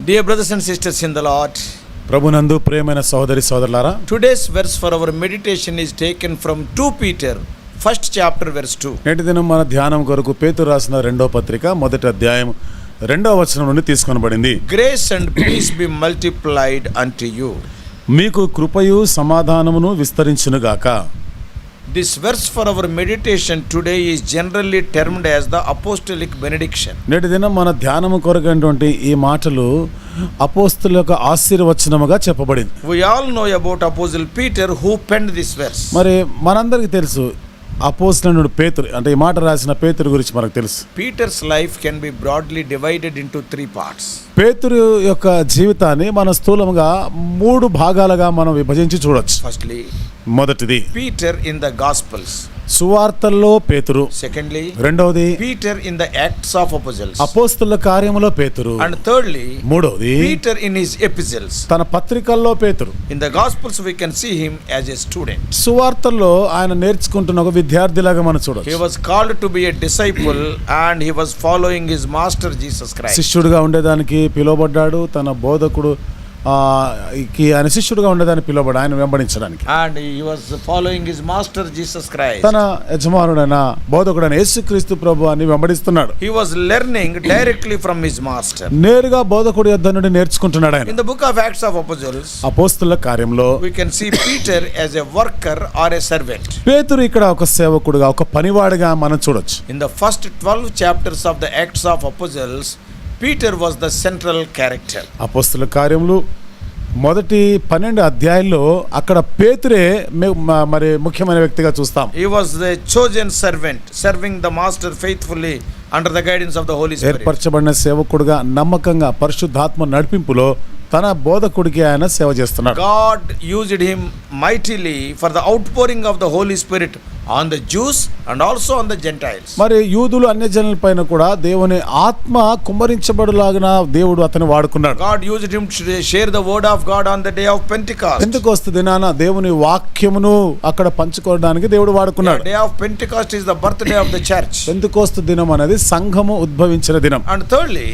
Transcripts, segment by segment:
Dear brothers and sisters in the Lord, ప్రభునందు ప్రియమైన సహోదరి సోదరులారా, today's verse for our meditation is taken from 2 Peter, first chapter, verse 2. నేటి దినం మన ధ్యానం కొరకు పేతురు రాసిన రెండో పత్రిక మొదటి అధ్యాయం 2వ వచనం నుండి తీసుకొనబడింది. Grace and peace be multiplied unto you. మీకు కృపయు సమాధానమును విస్తరించునుగాక. This verse for our meditation today is generally termed as the apostolic benediction. నేటి దినం మన ధ్యానము కొరకైనటువంటి ఈ మాటలు అపోస్తలుల యొక్క ఆశీర్వచనముగా చెప్పబడింది. We all know about Apostle Peter who penned this verse. మరి మనందరికీ తెలుసు అపోస్తలుడు పేతురు, అంటే ఈ మాట రాసిన పేతురు గురించి మనకు తెలుసు. Peter's life can be broadly divided into 3 parts. పేతురు యొక్క జీవితాన్ని మన స్థూలంగా 3 భాగాలుగా మనం విభజించి చూడొచ్చు. Firstly, మొదటిది Peter in the Gospels. సువార్తల్లో పేతురు. Secondly, రెండవది Peter in the Acts of Apostles. అపోస్తలుల కార్యములో పేతురు. And thirdly, మూడవది Peter in his epistles. తన పత్రికల్లో పేతురు. In the Gospels we can see him as a student. సువార్తల్లో ఆయన నేర్చుకుంటున్న ఒక విద్యార్థిలాగా మనం He చూడొచ్చు. was called to be a disciple and he was following his master Jesus Christ. శిష్యుడిగా ఉండేదానికి పిలువబడ్డాడు. తన బోధకుడు ఆయన శిష్యుడిగా ఉండేదాన్ని పిలువబడ్డాడు, ఆయన వెంబడించడానికి. And he was following his master Jesus Christ. తన యజమానుడైన బోధకుడైన యేసుక్రీస్తు ప్రభువుని వెంబడిస్తున్నాడు. He was learning directly from his master. నేరుగా బోధకుడి యొద్ద నుండి నేర్చుకుంటున్నాడు ఆయన. In the book of Acts of Apostles, అపోస్తలుల కార్యంలో we can see Peter as a worker or a servant. పేతురు ఇక్కడ ఒక సేవకుడుగా, ఒక పనివాడిగా మనం చూడొచ్చు. In the first 12 chapters of the Acts of Apostles, Peter was the central character. అపోస్తలుల కార్యములు మొదటి 12 అధ్యాయాల్లో అక్కడ పేతురే మరి ముఖ్యమైన వ్యక్తిగా చూస్తాం. He was the chosen servant, serving the master faithfully under the guidance of the Holy Spirit. ఏర్పరచబడిన సేవకుడుగా నమ్మకంగా పరిశుద్ధాత్మ నడిపింపులో తన బోధకుడికి ఆయన సేవ చేస్తున్నాడు. God used him mightily for the outpouring of the Holy Spirit on the Jews and also on the Gentiles. మరి యూదులు అన్యజనుల పైన కూడా దేవుని ఆత్మ కుమ్మరించబడులాగిన దేవుడు అతన్ని వాడుకున్నాడు. God used him to share the word of God on the day of Pentecost. Pentecost దినాన దేవుని వాక్యమును అక్కడ పంచుకోవడానికి దేవుడు వాడుకున్నాడు. The day of Pentecost is the birthday of the church. Pentecost దినం అనేది సంఘము ఉద్భవించిన దినం. And thirdly,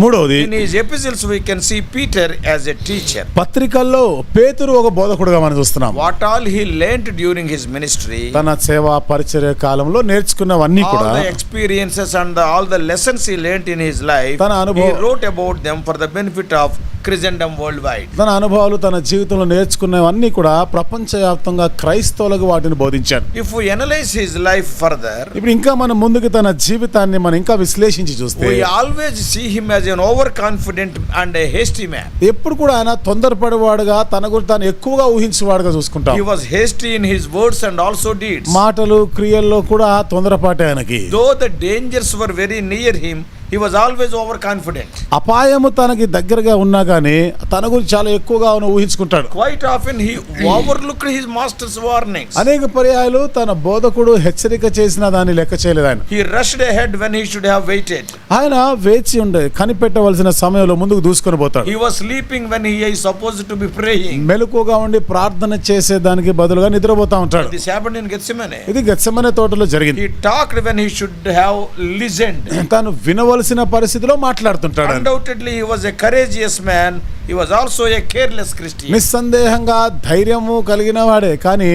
మూడవది, in his epistles we can see Peter as a teacher. పత్రికల్లో పేతురు ఒక బోధకుడుగా మనం చూస్తున్నాం. What all he learned during his ministry, తన సేవా పరిచర్య కాలంలో నేర్చుకున్నవన్నీ కూడా, all the experiences and all the lessons he learned in his life, తన he wrote about them for the benefit of Christendom worldwide. తన అనుభవాలు తన జీవితంలో నేర్చుకున్నవన్నీ కూడా ప్రపంచవ్యాప్తంగా క్రైస్తవులకు వాటిని బోధించాడు. If we analyze his life further, ఇప్పుడు ఇంకా మనం ముందుకు తన జీవితాన్ని మనం ఇంకా విశ్లేషించి చూస్తే, we always see him as an overconfident and a hasty man. ఎప్పుడు కూడా ఆయన తొందరపడేవాడుగా, తన గురించి తాను ఎక్కువగా ఊహించేవాడుగా చూసుకుంటాం. He was hasty in his words and also deeds. మాటలు క్రియల్లో కూడా తొందరపాటే ఆయనకి. Though the dangers were very near him, he was always overconfident. అపాయము తనకి దగ్గరగా ఉన్నా గానీ తన గురించి చాలా ఎక్కువగా ఊహించుకుంటాడు. Quite often he overlooked his master's warnings. అనేక పర్యాయాలు తన బోధకుడు హెచ్చరిక చేసిన దాన్ని లెక్క చేయలేదు ఆయన. He rushed ahead when he should have waited. ఆయన వేచి ఉండే, కనిపెట్టవలసిన సమయంలో ముందుకు దూసుకొని పోతాడు. He was sleeping when he is supposed to be praying. మెలకుగా ఉండి ప్రార్థన చేసేదానికి బదులుగా నిద్రపోతా ఉంటాడు. This happened in Gethsemane. ఇది గెత్సెమనే తోటలో జరిగింది. He talked when he should have listened. తాను వినవలసిన పరిస్థితిలో మాట్లాడుతుంటాడు. Undoubtedly he was a courageous man. He was also a careless Christian. నిస్సందేహంగా ధైర్యము కలిగిన వాడే, కానీ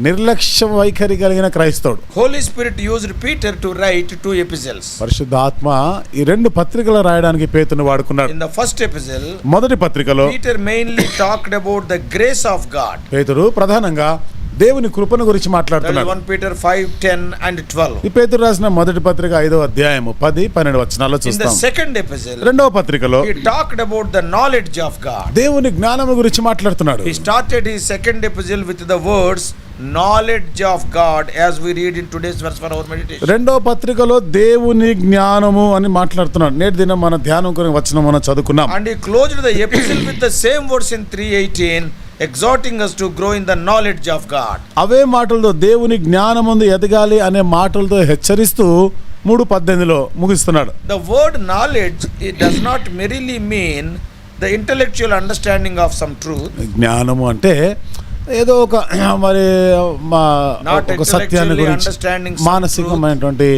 నిర్లక్ష్య వైఖరి కలిగిన క్రైస్తవుడు. Holy Spirit used Peter to write 2 epistles. పరిశుద్ధాత్మ ఈ 2 పత్రికలు రాయడానికి పేతురుని వాడుకున్నాడు. In the first epistle, మొదటి పత్రికలో Peter mainly talked about the grace of God. పేతురు ప్రధానంగా దేవుని కృపను గురించి మాట్లాడుతున్నాడు. 1 Peter 5, 10 and 12. ఈ పేతురు రాసిన మొదటి పత్రిక 5వ అధ్యాయము 10-12 వచనాల్లో In the చూస్తాం. second epistle, రెండవ పత్రికలో he talked about the knowledge of God. దేవుని జ్ఞానము గురించి మాట్లాడుతున్నాడు. He started his second epistle with the words knowledge of God, as we read in today's verse for our meditation. రెండవ పత్రికలో దేవుని జ్ఞానము అని మాట్లాడుతున్నాడు. నేటి దినం మన ధ్యానం కొరకు వచనం మనం చదువుకున్నాం. And he closed the epistle with the same words in 3:18, exhorting us to grow in the knowledge of God. అవే మాటలతో దేవుని జ్ఞానమందు ఎదగాలి అనే మాటలతో హెచ్చరిస్తూ 3:18లో ముగిస్తున్నాడు. The word knowledge, it does not merely mean the intellectual understanding of some truth. జ్ఞానము అంటే ఏదో ఒక మరి ఒక సత్యాన్ని గురించి మానసికమైనటువంటి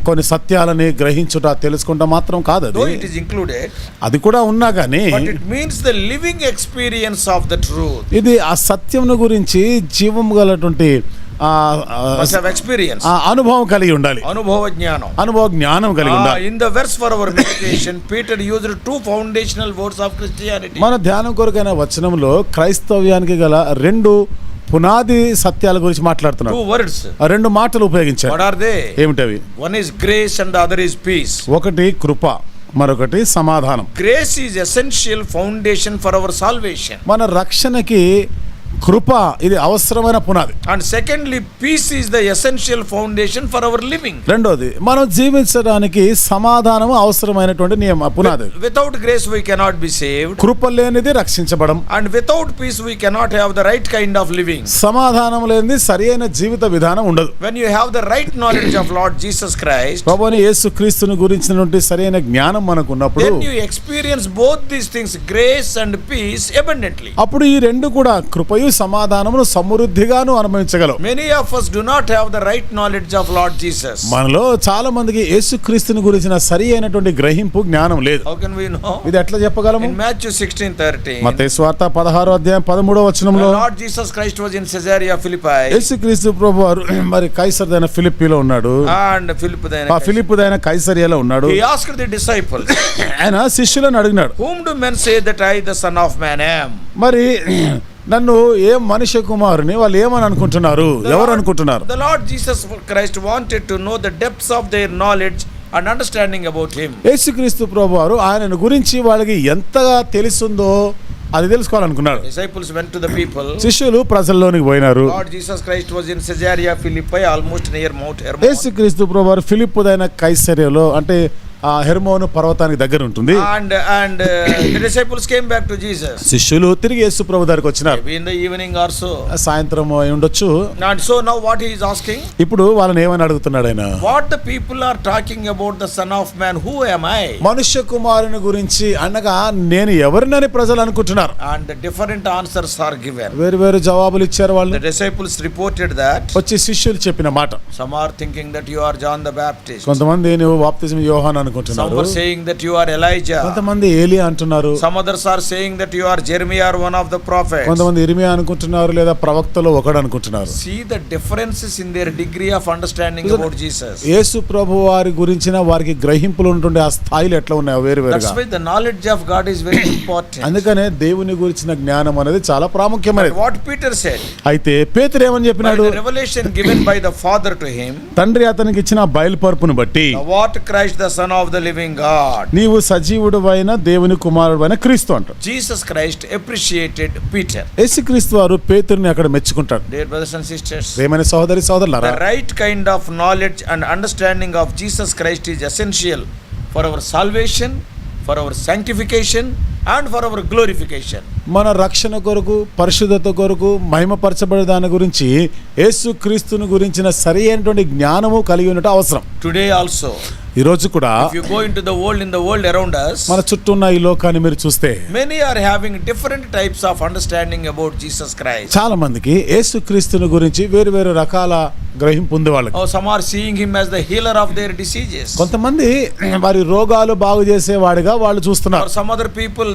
కొన్ని సత్యాలని గ్రహించుట తెలుసుకుంటా మాత్రం కాదు Though అది. it is included, అది కూడా ఉన్నా కానీ but it means the living experience of the truth. ఇది ఆ సత్యమును గురించి జీవం గలటువంటి Must have experience. అనుభవం కలిగి ఉండాలి. Anubhava jnanam. అనుభవ జ్ఞానం కలిగి ఉండాలి. In the verse for our meditation, Peter used two foundational words of Christianity. మన ధ్యానం కొరకైన వచనంలో క్రైస్తవ్యానికి గల రెండు పునాది సత్యాల గురించి మాట్లాడుతున్నాడు. Two words. ఆ రెండు మాటలు ఉపయోగించాడు. What are they? ఏమిటవి? One is grace and the other is peace. ఒకటి కృప, మరొకటి సమాధానం. Grace is essential foundation for our salvation. మన రక్షణకి కృప ఇది అవసరమైన పునాది. And secondly, peace is the essential foundation for our living. రెండోది మనం జీవించడానికి సమాధానం అవసరమైనటువంటి పునాది. Without grace we cannot be saved. కృప లేనిది రక్షించబడం. And without peace we cannot have the right kind of living. సమాధానం లేనిది సరియైన జీవిత విధానం ఉండదు. When you have the right knowledge of Lord Jesus Christ, ప్రభువైన యేసుక్రీస్తును గురించినటువంటి సరైన జ్ఞానం మనకు ఉన్నప్పుడు then you experience both these things, grace and peace, abundantly. అప్పుడు ఈ రెండు కూడా కృపయు సమాధానమును సమృద్ధిగాను అనుభవించగలవు. Many of us do not have the right knowledge of Lord Jesus. మనలో చాలా మందికి యేసుక్రీస్తుని గురించిన సరి అయినటువంటి గ్రహింపు జ్ఞానం లేదు. How can we know? ఇది ఎట్లా చెప్పగలము? In Matthew 16:13, మత్తయి సువార్త 16:13 Lord Jesus Christ was in Caesarea Philippi, యేసుక్రీస్తు ప్రభువారు మరి కైసరదైన ఫిలిప్పీలో ఉన్నాడు. and ఆ ఫిలిప్పుదైన కైసరియాలో ఉన్నాడు. he asked the disciples, ఆయన శిష్యులను అడిగినాడు, whom do men say that I the Son of Man am? మరి నన్ను ఏ మనుష్య కుమారుని వాళ్ళు ఏమని అనుకుంటున్నారు, ఎవరు అనుకుంటున్నారు? The Lord Jesus Christ wanted to know the depths of their knowledge and understanding about him. యేసుక్రీస్తు ప్రభువారు ఆయనను గురించి వాళ్ళకి ఎంతగా తెలుసుందో అది తెలుసుకోవాలనుకున్నాడు. Disciples went to the people. శిష్యులు ప్రజల్లోనికి పోయినారు. Lord Jesus Christ was in Caesarea Philippi, almost near Mount Hermon. యేసుక్రీస్తు ప్రభువారు ఫిలిప్పుదైన కైసరియాలో అంటే ఆ హెర్మోను పర్వతానికి దగ్గర ఉంటుంది. And the disciples came back to Jesus. శిష్యులు తిరిగి యేసు ప్రభు దగ్గరికి వచ్చినారు. Maybe in the evening or so. సాయంత్రం అయి ఉండొచ్చు. And so now what he is asking? ఇప్పుడు వాళ్ళని ఏమని అడుగుతున్నాడు ఆయన? What the people are talking about the Son of Man, who am I? మనుష్య కుమారుని గురించి అనగా నేను ఎవరినని ప్రజలు అనుకుంటున్నారు. And the different answers are given. వేరు వేరు జవాబులు ఇచ్చారు వాళ్ళు. The disciples reported that. వచ్చి శిష్యులు చెప్పిన మాట. Some are thinking that you are John the Baptist. కొంతమంది నువ్వు బాప్తిజం యోహాను అనుకుంటున్నారు. Some were saying that you are Elijah. కొంతమంది ఏలియా అంటున్నారు. Some others are saying that you are Jeremiah or one of the prophets. కొంతమంది ఇర్మియా అనుకుంటున్నారు లేదా ప్రవక్తలో ఒకడు అనుకుంటున్నారు. See the differences in their degree of understanding about Jesus. యేసు ప్రభు వారి గురించిన వారికి గ్రహింపులు ఉంటుండే ఆ స్థాయిలు ఎట్లా ఉన్నాయో వేరువేరుగా. That's why the knowledge of God is very important. అందుకనే దేవుని గురించిన జ్ఞానం అనేది చాలా ప్రాముఖ్యమైనది. What Peter said. అయితే పేతురు ఏమని చెప్పినాడు? The revelation given by the Father to him. తండ్రి అతనికి ఇచ్చిన బయలుపరుపును బట్టి What Christ the Son of the living God. నీవు సజీవుడవైన దేవుని కుమారుడైన క్రీస్తు అంటాడు. Jesus Christ appreciated Peter. యేసుక్రీస్తు వారు పేతురుని అక్కడ మెచ్చుకుంటాడు. Dear brothers and sisters, ప్రియమైన సహోదరి సహోదరులారా, the right kind of knowledge and understanding of Jesus Christ is essential for our salvation, for our sanctification and for our glorification. మన రక్షణ కొరకు, పరిశుద్ధత కొరకు, మహిమపరచబడే దాని గురించి యేసుక్రీస్తుని గురించిన సరైనటువంటి జ్ఞానము కలిగి ఉండటం అవసరం. Today also, ఈ రోజు కూడా if you go into the world around us, మన చుట్టూ ఉన్న ఈ లోకాన్ని మీరు చూస్తే many are having different types of understanding about Jesus Christ. చాలా మందికి యేసుక్రీస్తుని గురించి వేరు వేరు రకాల గ్రహింపు ఉంది వాళ్ళకి. Oh, some are seeing him as the healer of their diseases. కొంతమంది వారి రోగాలు బాగు చేసేవాడిగా వాళ్ళు చూస్తున్నారు. Or some other people,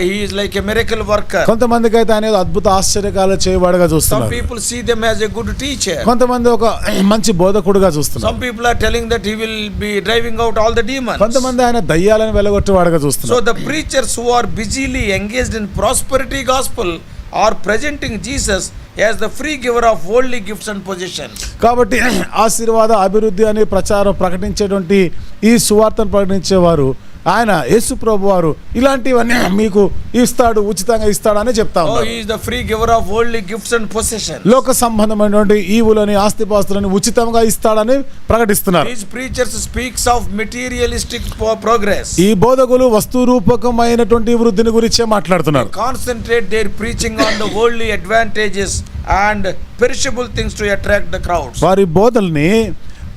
he is like a miracle worker. కొంతమందికి అయితే ఆయన అద్భుత ఆశ్చర్యకాలు చేయవాడుగా Some చూస్తున్నారు. people see them as a good teacher. కొంతమంది ఒక మంచి బోధకుడుగా చూస్తున్నారు. Some people are telling that he will be driving out all the demons. కొంతమంది ఆయన దయ్యాలను వెలగొట్టేవాడుగా So చూస్తున్నారు. the preachers who are busily engaged in prosperity gospel are presenting Jesus as the free giver of worldly gifts and possessions. కాబట్టి ఆశీర్వాద అభివృద్ధి అని ప్రకటించేటువంటి ఈ సువార్తను ప్రకటించేవారు ఆయన యేసు ప్రభు వారు ఇలాంటివన్నీ మీకు ఇస్తాడు, ఉచితంగా ఇస్తాడని చెప్తా Oh, ఉన్నారు. he is the free giver of worldly gifts and possessions. లోక సంబంధమైనటువంటి ఈవులని, ఆస్తిపాస్తులని ఉచితంగా ఇస్తాడని ప్రకటిస్తున్నారు. These preachers speaks of materialistic progress. ఈ బోధకులు వస్తురూపకమైనటువంటి వృద్ధిని గురించే మాట్లాడుతున్నారు. Concentrate their preaching on the worldly advantages and perishable things to attract the crowds. వారి బోధల్ని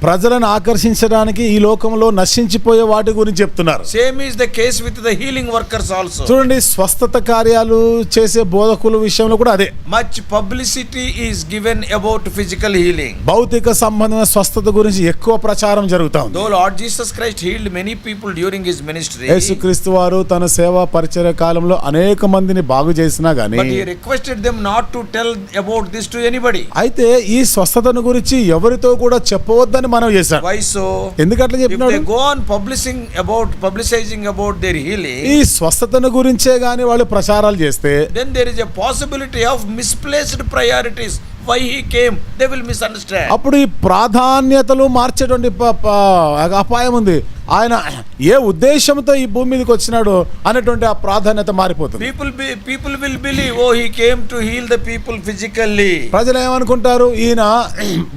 ప్రజలను ఆకర్షించడానికి ఈ లోకంలో నశించిపోయే వాటి గురించి చెప్తున్నారు. Same is the case with the healing workers also. చూడండి, స్వస్థత కార్యాలు చేసే బోధకుల విషయంలో కూడా అదే. Much publicity is given about physical healing. భౌతిక సంబంధమైన స్వస్థత గురించి ఎక్కువ ప్రచారం జరుగుతా ఉంది. Though Lord Jesus Christ healed many people during his ministry, యేసుక్రీస్తు వారు తన సేవా పరిచర్య కాలంలో అనేక మందిని బాగు చేసినా గానీ, but he requested them not to tell about this to anybody. అయితే ఈ స్వస్థతను గురించి ఎవరితో కూడా చెప్పవద్దని మనం చేశాడు. Why so? ఎందుకట్లా If చెప్పినాడు? they go on publicizing about their healing, ఈ స్వస్థతను గురించే గాని వాళ్ళు ప్రచారాలు చేస్తే then there is a possibility of misplaced priorities. Why he came, they will misunderstand. అప్పుడు ఈ ప్రాధాన్యతలు మార్చేటువంటి అపాయం ఉంది. ఆయన ఏ ఉద్దేశంతో ఈ భూమి మీదకి వచ్చినాడో అనేటువంటి ఆ ప్రాధాన్యత మారిపోతుంది. People will believe, oh, he came to heal the people physically. ప్రజలు ఏమనుకుంటారు, ఈయన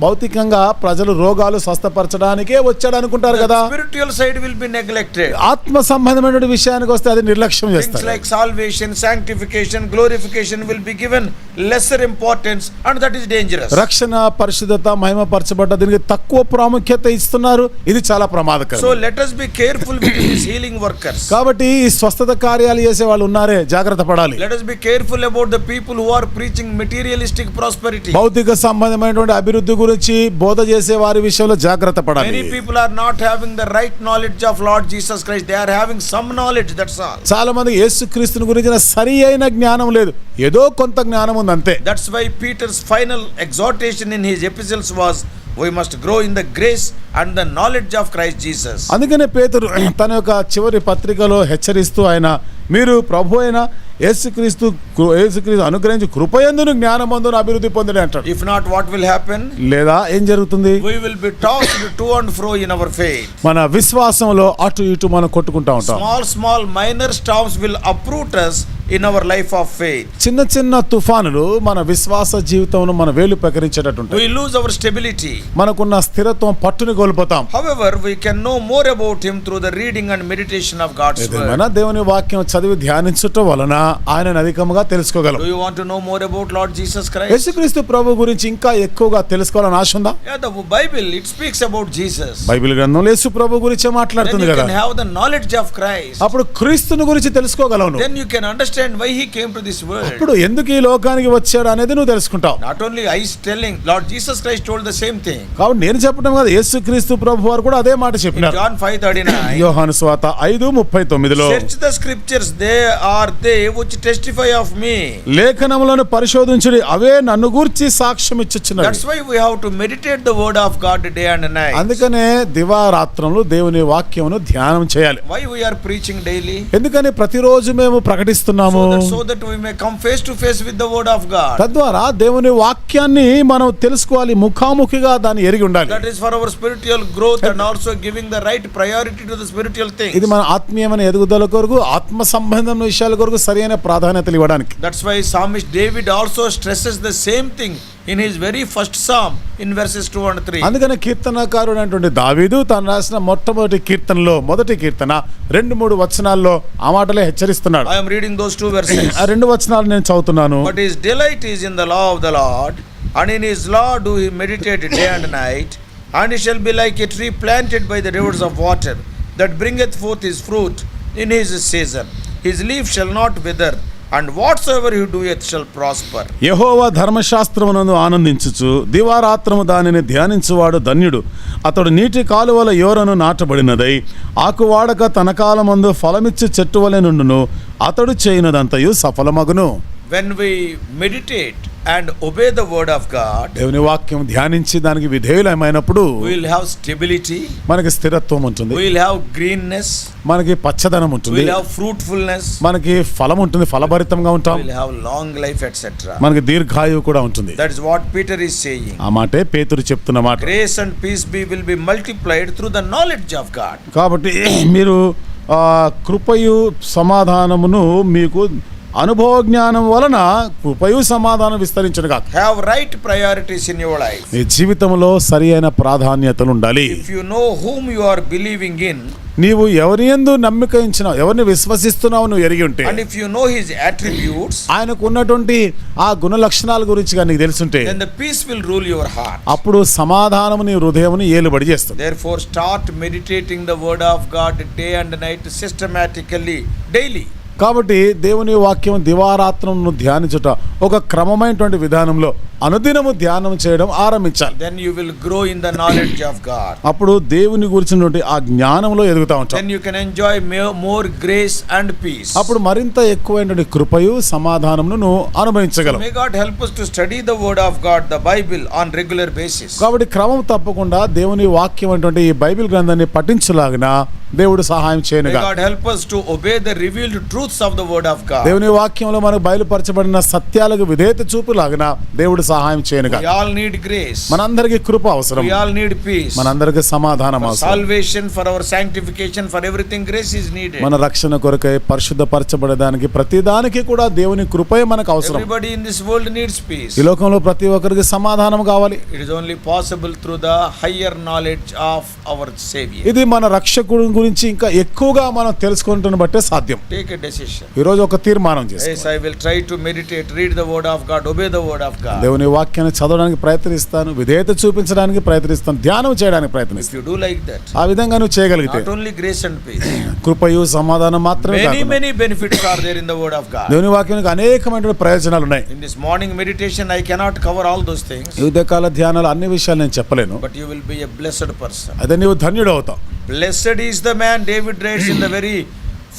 భౌతికంగా ప్రజలు రోగాలు స్వస్థపరచడానికే వచ్చాడు అనుకుంటారు కదా. Spiritual side will be neglected. ఆత్మ సంబంధమైన విషయానికి వస్తే అది నిర్లక్ష్యం Things చేస్తారు. like salvation, sanctification, glorification will be given lesser importance, and that is dangerous. రక్షణ, పరిశుద్ధత, మహిమపరచబడ్డ దీనికి తక్కువ ప్రాముఖ్యత ఇస్తున్నారు. ఇది చాలా ప్రమాదకరం. So let us be careful with these healing workers. కాబట్టి ఈ స్వస్థత కార్యాలు చేసే వాళ్ళు ఉన్నారే, జాగ్రత్త పడాలి. Let us be careful about the people who are preaching materialistic prosperity. భౌతిక సంబంధమైనటువంటి అభివృద్ధి గురించి బోధ చేసే వారి విషయంలో జాగ్రత్త పడాలి. Many people are not having the right knowledge of Lord Jesus Christ. They are having some knowledge, that's all. చాలా మంది యేసుక్రీస్తుని గురించిన సరి అయిన జ్ఞానం లేదు, ఏదో కొంత జ్ఞానం ఉంది అంతే. That's why Peter's final exhortation in his epistles was, we must grow in the grace and the knowledge of Christ Jesus. అందుకనే పేతురు తన యొక్క చివరి పత్రికలో హెచ్చరిస్తూ ఆయన, మీరు ప్రభు అయిన యేసుక్రీస్తు అనుగ్రహించి కృపయందును జ్ఞానమందును అభివృద్ధి పొందిన అంటాడు. If not, what will happen? లేదా ఏం జరుగుతుంది? We will be tossed to and fro in our faith. మన విశ్వాసంలో అటు ఇటు మనం కొట్టుకుంటా ఉంటాం. Small minor storms will uproot us in our life of faith. చిన్న చిన్న తుఫానులు మన విశ్వాస జీవితంలో మన వేలు పెకరించేటట్టు We lose our stability. మనకున్న స్థిరత్వం పట్టుని కోల్పోతాం. However, we can know more about him through the reading and meditation of God's word. ఏదేమైనా దేవుని వాక్యం చదివి ధ్యానించుట వలన ఆయనను అధికంగా తెలుసుకోగలం. Do you want to know more about Lord Jesus Christ? యేసుక్రీస్తు ప్రభు గురించి ఇంకా ఎక్కువగా తెలుసుకోవాలని ఆశ ఉందా? Yeah, the Bible, it speaks about Jesus. Bible గ్రంథంలో యేసు ప్రభు గురించి Then మాట్లాడుతుంది you కదా. can have the knowledge of Christ. అప్పుడు క్రీస్తుని గురించి తెలుసుకోగలవు. Then you can understand why he came to this world. అప్పుడు ఎందుకు ఈ లోకానికి వచ్చాడు అనేది నువ్వు తెలుసుకుంటావు. Not only I is telling, Lord Jesus Christ told the same thing. కాబట్టి నేను చెప్పడం కదా, యేసుక్రీస్తు ప్రభు వారు కూడా అదే మాట In చెప్పినారు. John 5:39, యోహాను సువార్త 5:39లో, search the scriptures, they are they which testify of me. లేఖనములను పరిశోధించుడి, అవే నన్ను గూర్చి సాక్ష్యం ఇచ్చుచున్నవి. That's why we have to meditate the word of God day and night. అందుకనే దివారాత్రములు దేవుని వాక్యమును ధ్యానం చేయాలి. Why we are preaching daily? ఎందుకని ప్రతిరోజు మేము ప్రకటిస్తున్నాము? So that we may come face to face with the word of God. తద్వారా దేవుని వాక్యాన్ని మనం తెలుసుకోవాలి, ముఖాముఖిగా దాన్ని ఎరిగి ఉండాలి. That is for our spiritual growth and also giving the right priority to the spiritual things. ఇది మన ఆత్మీయమైన ఎదుగుదల కొరకు, ఆత్మ సంబంధం విషయాల కొరకు సరైన ప్రాధాన్యతలు ఇవ్వడానికి. That's why Psalmist David also stresses the same thing in his very first psalm in verses 2 and 3. అందుకనే కీర్తనకారుడు అయినటువంటి దావీదు తను రాసిన మొట్టమొదటి కీర్తనలో మొదటి కీర్తన 2-3 వచనాల్లో ఆ మాటలే హెచ్చరిస్తున్నాడు. I am reading those two verses. ఆ 2 వచనాలు నేను చదువుతున్నాను. But his delight is in the law of the Lord, and in his law do he meditate day and night. And he shall be like a tree planted by the rivers of water, that bringeth forth his fruit in his season. His leaf shall not wither, and whatsoever he doeth shall prosper. యెహోవా ధర్మశాస్త్రమునందు ఆనందించుచు దివారాత్రము దానిని ధ్యానించువాడు ధన్యుడు. అతడు నీటి కాలువల యోరను నాటబడినదై ఆకువాడక తన కాలమందు ఫలమిచ్చు చెట్టు వలె నుండును. అతడు చేయునదంతయు సఫలమగును. When we meditate and obey the word of God, దేవుని వాక్యం ధ్యానించి దానికి విధేయులమైనప్పుడు we will have stability, మనకి స్థిరత్వం ఉంటుంది, we will have greenness, మనకి పచ్చదనం we ఉంటుంది, will have fruitfulness, మనకి ఫలం ఉంటుంది, ఫలభరితంగా ఉంటాం, we will have long life, etc. మనకి దీర్ఘాయువు కూడా ఉంటుంది. That is what Peter is saying. ఆ మాటే పేతురు చెప్తున్న మాట. Grace and peace will be multiplied through the knowledge of God. కాబట్టి మీరు కృపయు సమాధానమును మీకు అనుభవ జ్ఞానం వలన కృపయు సమాధానం విస్తరించునుగాక. Have right priorities in your life. నీ జీవితంలో సరి అయిన ప్రాధాన్యతలు ఉండాలి. If you know whom you are believing in, నీవు ఎవరియందు నమ్మిక ఉంచినావు, ఎవరిని విశ్వసిస్తున్నావు నువ్వు ఎరిగి ఉంటే, and if you know his attributes, ఆయనకు ఉన్నటువంటి ఆ గుణ లక్షణాల గురించి నీకు తెలుసుంటే, then the peace will rule your heart. అప్పుడు సమాధానము నీ హృదయమును ఏలుబడి చేస్తుంది. Therefore start meditating the word of God day and night systematically, daily. కాబట్టి దేవుని వాక్యం దివారాత్రమును ధ్యానించుట ఒక క్రమమైనటువంటి విధానంలో అనుదినము ధ్యానం చేయడం ఆరంభించాలి. Then you will grow in the knowledge of God. అప్పుడు దేవుని గురించినటువంటి ఆ జ్ఞానంలో ఎదుగుతా ఉంటాం. Then you can enjoy more grace and peace. అప్పుడు మరింత ఎక్కువైనటువంటి కృపయు సమాధానమును నువ్వు అనుభవించగలవు. May God help us to study the word of God, the Bible, on regular basis. కాబట్టి క్రమం తప్పకుండా దేవుని వాక్యం అటువంటి ఈ బైబిల్ గ్రంథాన్ని పఠించలాగిన దేవుడు సహాయం May చేయనుగా. God help us to obey the revealed truths of the word of God. దేవుని వాక్యంలో మనకు బయలుపరచబడిన సత్యాలకు విధేయత చూపులాగిన దేవుడు సహాయం చేయనుగా. We all need grace. మనందరికీ కృప అవసరం. We all need peace. మనందరికీ సమాధానం For అవసరం. salvation, for our sanctification, for everything, grace is needed. మన రక్షణ కొరకై పరిశుద్ధపరచబడడానికి ప్రతి దానికి కూడా దేవుని కృపే మనకు అవసరం. Everybody in this world needs peace. ఈ లోకంలో ప్రతి ఒక్కరికి సమాధానం కావాలి. It is only possible through the higher knowledge of our Savior. ఇది మన రక్షకుడి గురించి ఇంకా ఎక్కువగా మనం తెలుసుకుంటున్న బట్టే సాధ్యం. Take a decision. ఈ రోజు ఒక తీర్మానం చేసుకో. Yes, I will try to meditate, read the word of God, obey the word of God. దేవుని వాక్యాన్ని చదవడానికి ప్రయత్నిస్తాను, విధేయత చూపించడానికి ప్రయత్నిస్తాను, ధ్యానం చేయడానికి If ప్రయత్నిస్తాను. you do like that, ఆ విధంగా నువ్వు చేయగలిగితే not only grace and peace, కృపయు సమాధానం మాత్రమే కాకుండా many benefits are there in the word of God. దేవుని వాక్యానికి అనేకమైన ప్రయోజనాలు ఉన్నాయి. In this morning meditation, I cannot cover all those things, ఈ ఉదయకాల ధ్యానాలు అన్ని విషయాలు నేను చెప్పలేను. but you will be a blessed person. అదే నీవు ధన్యుడు అవుతావు. Blessed is the man, David writes in the very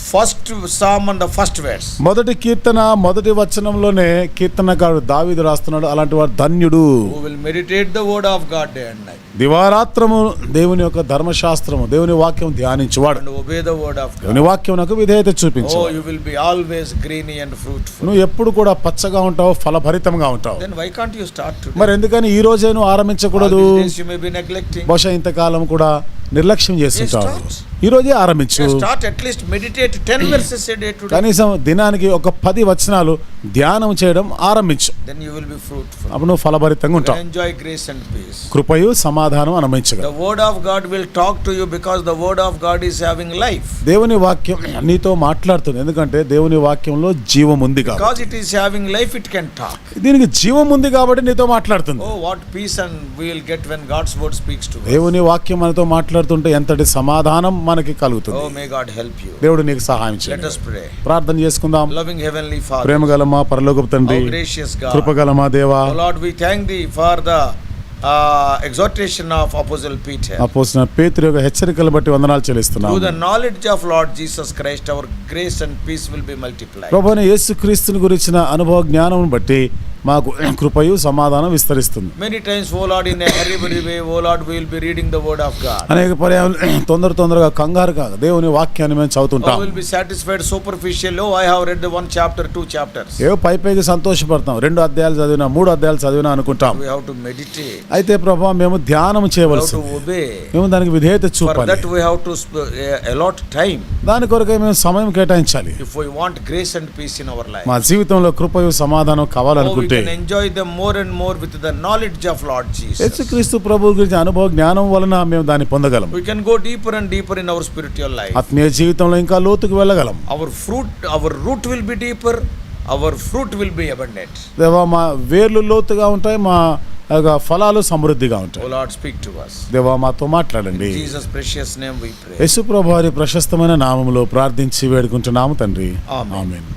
first psalm and the first verse. మొదటి కీర్తన మొదటి వచనంలోనే కీర్తనకారుడు దావీదు రాస్తున్నాడు, అలాంటి వాడు ధన్యుడు. Who will meditate the word of God day and night. దివారాత్రము దేవుని యొక్క ధర్మశాస్త్రము, దేవుని వాక్యం ధ్యానించువాడు. And obey the word of God. దేవుని వాక్యమునకు విధేయత చూపించు. Oh, you will be always greeny and fruitful. నువ్వు ఎప్పుడు కూడా పచ్చగా ఉంటావు, ఫలభరితంగా ఉంటావు. Then why can't you start today? మరి ఎందుకని ఈ రోజే నువ్వు ఆరంభించకూడదు? All these days you may be neglecting. బహుశా ఇంతకాలం కూడా నిర్లక్ష్యం చేస్తుంటావు. Yes, ఈ రోజే ఆరంభించు. Start at least meditate 10 verses a day today. కనీసం దినానికి ఒక 10 వచనాలు ధ్యానం చేయడం ఆరంభించు. Then you will be fruitful. అప్పుడు నువ్వు ఫలభరితంగా You ఉంటావు. will enjoy grace and peace. కృపయు సమాధానం అనుభవించగలవు. The word of God will talk to you because the word of God is having life. దేవుని వాక్యం నీతో మాట్లాడుతుంది, ఎందుకంటే దేవుని వాక్యంలో జీవం ఉంది కాబట్టి. Because it is having life, it can talk. దీనికి జీవం ఉంది కాబట్టి నీతో మాట్లాడుతుంది. Oh, what peace and we will get when God's word speaks to us. దేవుని వాక్యం మనతో మాట్లాడుతుంటే ఎంతటి సమాధానం మనకి కలుగుతుంది. Oh, may God help you. దేవుడు నీకు సహాయం Let చేయడు. us pray. ప్రార్థన చేసుకుందాం. Loving heavenly Father, ప్రేమగల మా పరలోకపు తండ్రి, oh gracious God, కృపగల మా దేవా, oh Lord, we thank thee for the exhortation of Apostle Peter. అపోస్తలుడైన పేతురు యొక్క హెచ్చరికలు బట్టి వందనాలు చెల్లిస్తున్నాం. Through the knowledge of Lord Jesus Christ, our grace and peace will be multiplied. ప్రభువైన యేసుక్రీస్తుని గురించిన అనుభవ జ్ఞానం బట్టి మాకు కృపయు సమాధానం విస్తరిస్తుంది. Many times, oh Lord, in a hurried way, oh Lord, we will be reading the word of God. అనేక పర్యాలు తొందరగా కంగారుగా దేవుని వాక్యాన్ని మేము Oh, చదువుతుంటాం. we will be satisfied superficially. Oh, I have read the 1 chapter, 2 chapters. ఏవో పైకి సంతోషపడతాం, 2 అధ్యాయాలు చదివినా 3 అధ్యాయాలు చదివినా అనుకుంటాం. We have to meditate. అయితే ప్రభువా మేము ధ్యానం We have చేయవలసి, to obey. మేము దానికి విధేయత For చూపాలి. that, we have to allot time. దాని కొరకై మేము సమయం కేటాయించాలి. If we want grace and peace in our life, మా జీవితంలో కృపయు సమాధానం oh, we కావాలనుకుంటే can enjoy them more and more with the knowledge of Lord Jesus. యేసుక్రీస్తు ప్రభువు గురించి అనుభవ జ్ఞానం వలన మేము దాన్ని పొందగలం. We can go deeper and deeper in our spiritual life. ఆత్మీయ జీవితంలో ఇంకా లోతుకు వెళ్ళగలం. Our root will be deeper. Our fruit will be abundant. దేవా మా వేర్లు లోతుగా ఉంటాయి, మా ఫలాలు సమృద్ధిగా ఉంటాయి. Oh Lord, speak to us. దేవా మాతో మాట్లాడండి. In Jesus' precious name we pray. యేసు ప్రభువు వారి ప్రశస్తమైన నామములో ప్రార్థించి వేడుకుంటున్నాము తండ్రి. Amen. Amen.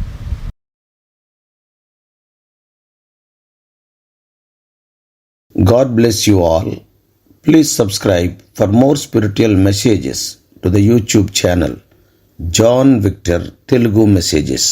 God bless you all. Please subscribe for more spiritual messages to the YouTube channel John Victor Telugu Messages.